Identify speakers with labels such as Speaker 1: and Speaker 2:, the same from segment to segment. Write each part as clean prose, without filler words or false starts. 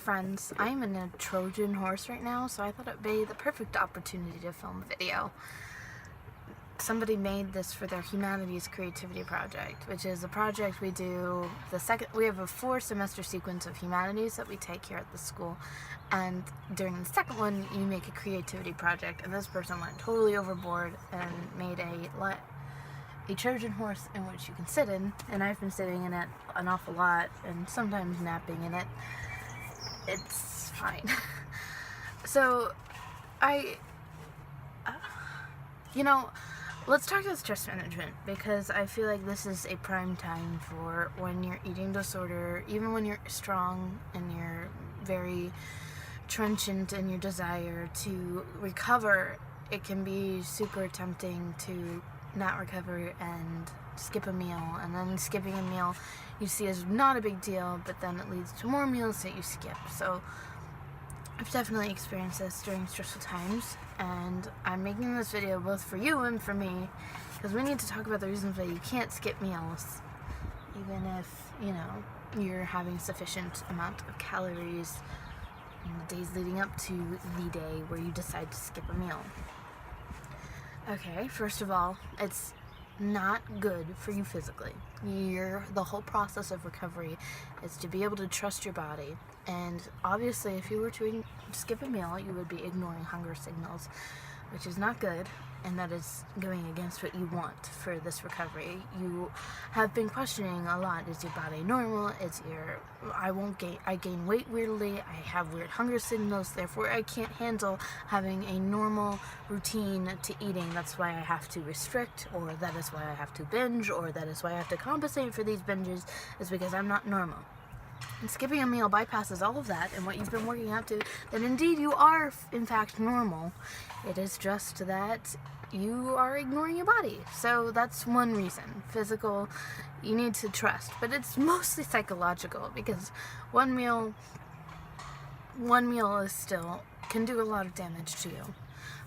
Speaker 1: friends, I'm in a Trojan horse right now, so I thought it would be the perfect opportunity to film a video. Somebody made this for their humanities creativity project, which is a project we do we have a 4-semester sequence of humanities that we take here at the school, and during the second one you make a creativity project, and this person went totally overboard and made a Trojan horse in which you can sit in, and I've been sitting in it an awful lot and sometimes napping in it. It's fine. So let's talk about stress management, because I feel like this is a prime time for when you're eating disorder, even when you're strong and you're very trenchant in your desire to recover. It can be super tempting to not recover and skip a meal, and then skipping a meal you see as not a big deal, but then it leads to more meals that you skip. So I've definitely experienced this during stressful times, and I'm making this video both for you and for me, because we need to talk about the reasons why you can't skip meals, even if, you're having sufficient amount of calories in the days leading up to the day where you decide to skip a meal. Okay, first of all, it's not good for you physically. The whole process of recovery is to be able to trust your body, and obviously if you were to skip a meal, you would be ignoring hunger signals, which is not good, and that is going against what you want for this recovery. You have been questioning a lot: is your body normal? I gain weight weirdly, I have weird hunger signals, therefore I can't handle having a normal routine to eating. That's why I have to restrict, or that is why I have to binge, or that is why I have to compensate for these binges, is because I'm not normal. And skipping a meal bypasses all of that and what you've been working up to, that indeed you are in fact normal. It is just that you are ignoring your body. So that's one reason. Physical, you need to trust, but it's mostly psychological, because one meal is still can do a lot of damage to you.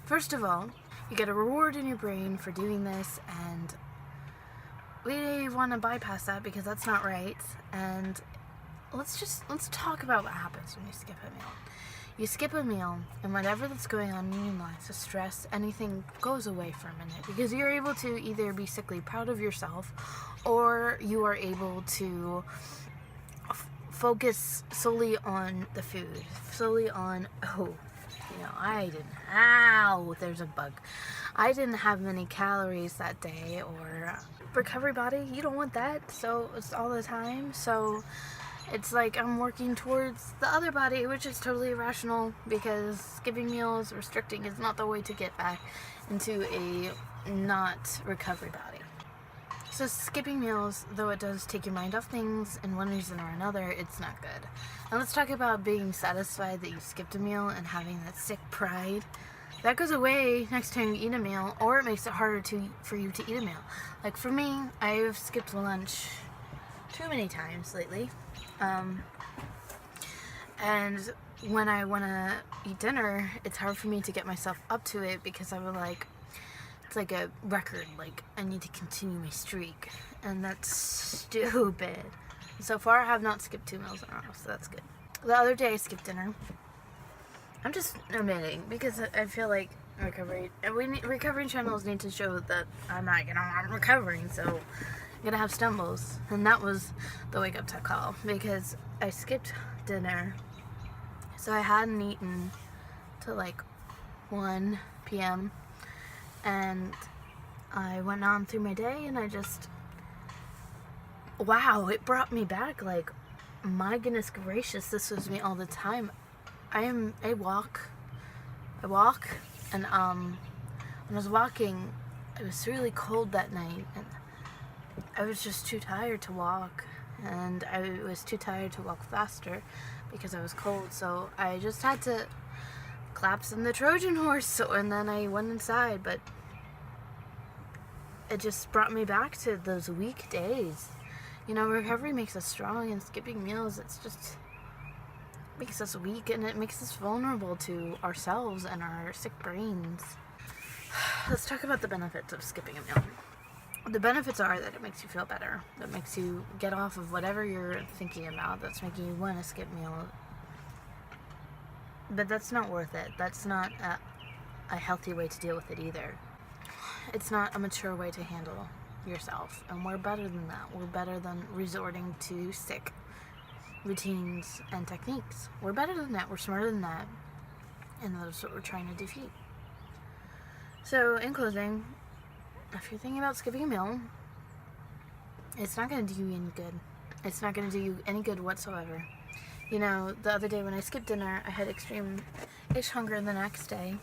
Speaker 1: First of all, you get a reward in your brain for doing this, and we want to bypass that because that's not right. And let's talk about what happens when you skip a meal. You skip a meal, and whatever that's going on in your life, the stress, anything, goes away for a minute, because you're able to either be sickly proud of yourself, or you are able to focus solely on the food, solely on, there's a bug. I didn't have many calories that day, or recovery body, you don't want that, so it's all the time, so it's like I'm working towards the other body, which is totally irrational, because skipping meals, restricting, is not the way to get back into a not recovery body. So skipping meals, though it does take your mind off things in one reason or another, it's not good. Now let's talk about being satisfied that you skipped a meal and having that sick pride. That goes away next time you eat a meal, or it makes it harder for you to eat a meal. Like for me, I've skipped lunch too many times lately. And when I want to eat dinner, it's hard for me to get myself up to it, because I'm like, it's like a record, like I need to continue my streak, and that's stupid. So far I have not skipped 2 meals in a row, so that's good. The other day I skipped dinner. I'm just omitting, because I feel like recovery channels need to show that I'm recovering, so I'm gonna have stumbles. And that was the wake up call, because I skipped dinner, so I hadn't eaten till like 1 p.m. and I went on through my day, and it brought me back. Like, my goodness gracious, this was me all the time. I walk, and when I was walking, it was really cold that night, and I was just too tired to walk, and I was too tired to walk faster because I was cold, so I just had to collapse in the Trojan horse, and then I went inside. But it just brought me back to those weak days. Recovery makes us strong, and skipping meals, it's just makes us weak, and it makes us vulnerable to ourselves and our sick brains. Let's talk about the benefits of skipping a meal. The benefits are that it makes you feel better. That makes you get off of whatever you're thinking about that's making you want to skip meal. But that's not worth it. That's not a healthy way to deal with it either. It's not a mature way to handle yourself. And we're better than that. We're better than resorting to sick routines and techniques. We're better than that. We're smarter than that. And that's what we're trying to defeat. So, in closing, if you're thinking about skipping a meal, it's not going to do you any good. It's not going to do you any good whatsoever. You know, the other day when I skipped dinner, I had extreme-ish hunger the next day,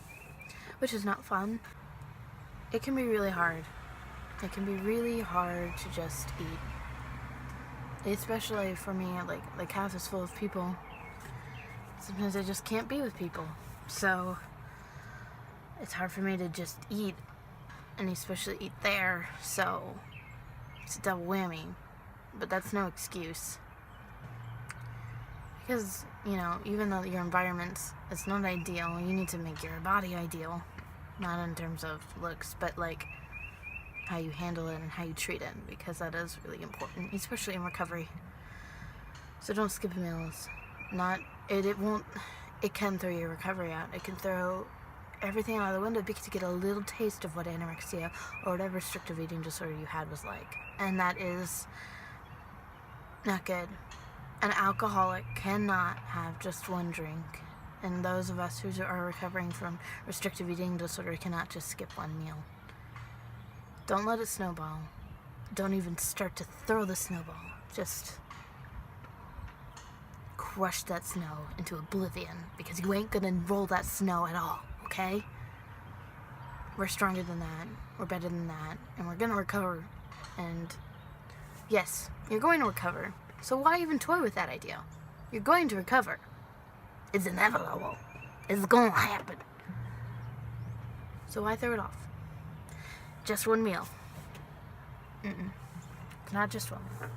Speaker 1: which is not fun. It can be really hard. It can be really hard to just eat. Especially for me, like house is full of people. Sometimes I just can't be with people. So, it's hard for me to just eat, and especially eat there, so it's a double whammy. But that's no excuse. Because, you know, even though your environment is not ideal, you need to make your body ideal. Not in terms of looks, but like how you handle it and how you treat it, because that is really important, especially in recovery. So don't skip meals. It can throw your recovery out. It can throw everything out of the window because you get a little taste of what anorexia or whatever restrictive eating disorder you had was like. And that is not good. An alcoholic cannot have just one drink. And those of us who are recovering from restrictive eating disorder cannot just skip one meal. Don't let it snowball. Don't even start to throw the snowball. Just crush that snow into oblivion, because you ain't gonna roll that snow at all, okay? We're stronger than that. We're better than that. And we're gonna recover. And yes, you're going to recover. So why even toy with that idea? You're going to recover. It's inevitable. It's gonna happen. So why throw it off? Just one meal. It's not just one meal.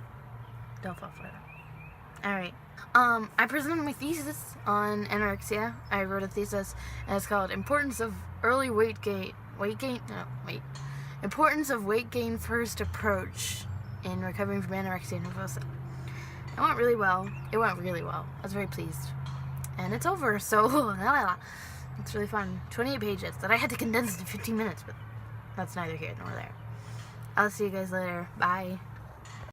Speaker 1: Don't fall for it. Alright. I presented my thesis on anorexia. I wrote a thesis, and it's called Importance of Early Weight Gain. Importance of Weight Gain First Approach in Recovering from Anorexia Nervosa. It went really well. I was very pleased. And it's over, so it's really fun. 28 pages that I had to condense into 15 minutes, but that's neither here nor there. I'll see you guys later. Bye.